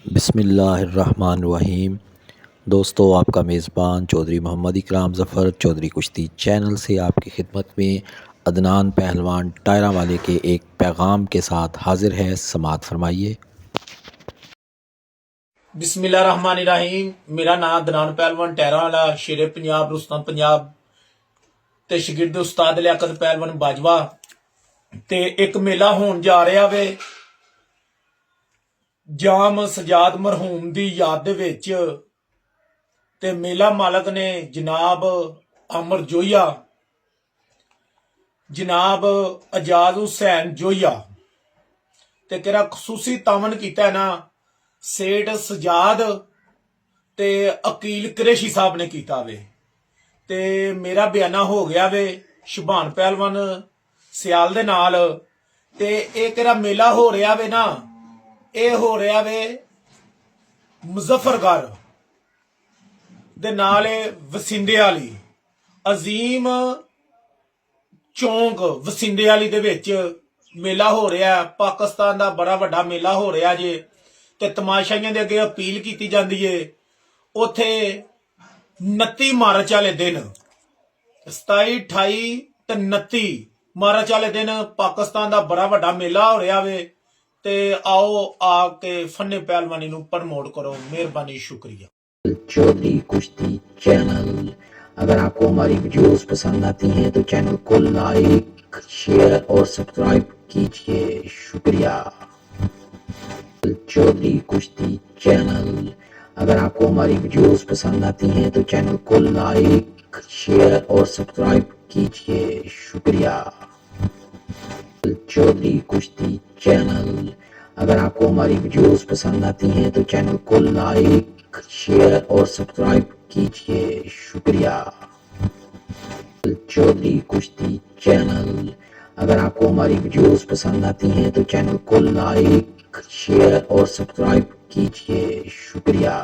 बिस्मिल्लाहिर्रहमानिर्रहीम। दोस्तों, आपका मेज़बान चौधरी मोहम्मद इकराम ज़फ़र चौधरी कुश्ती चैनल से आपकी खिदमत में अदनान पहलवान टायरा वाले के एक पैगाम के साथ हाज़िर है। समाअत फरमाइए। बिस्मिल्लाहिर्रहमानिर्रहीम। मेरा नाम अदनान पहलवान टायरा वाला शेरे पंजाब रुस्तम पंजाब ते शगिर्द उस्ताद लियाकत पहलवान बाजवा ते एक मेला होण जा रहा वे जाम सजाद मरहूम दी याद दे विच ते मेला मालक ने जनाब अमर जोया जनाब आजाद हुसैन जोया ते केरा खसूसी तावन कीता ना सेठ सजाद ते अकील कुरैशी साहब ने कीता वे ते मेरा बयाना हो गया वे शुभान पहलवान सियाल दे नाल ते एक केरा मेला हो रहा वे ना ये हो रहा वे मुजफ्फरगढ़ दे नाल वसिंदे वाली अजीम चौंक वसिंदे वाली दे विच मेला हो रहा है। पाकिस्तान दा बड़ा वड्डा मेला हो रहा जे ते तमाशाइयां दे अगे अपील की जाती है। उथे 29 मार्च वाले दिन 27 28 ते 29 मार्च वाले दिन पाकिस्तान दा बड़ा वड्डा मेला हो रहा वे ते आओ आके फन्ने पहलवानी नू प्रमोट करो। मेहरबानी, शुक्रिया। चौधरी कुश्ती चैनल, अगर आपको हमारी वीडियोस पसंद आती हैं तो चैनल को लाइक शेयर और सब्सक्राइब कीजिए। शुक्रिया। चौधरी कुश्ती चैनल, अगर आपको हमारी वीडियोस पसंद आती हैं तो चैनल को लाइक शेयर और सब्सक्राइब कीजिए। शुक्रिया। चौधरी कुश्ती चैनल, अगर आपको हमारी वीडियोस पसंद आती हैं तो चैनल को लाइक शेयर और सब्सक्राइब कीजिए। शुक्रिया। चौधरी कुश्ती चैनल, अगर आपको हमारी वीडियोस पसंद आती हैं तो चैनल को लाइक शेयर और सब्सक्राइब कीजिए। शुक्रिया।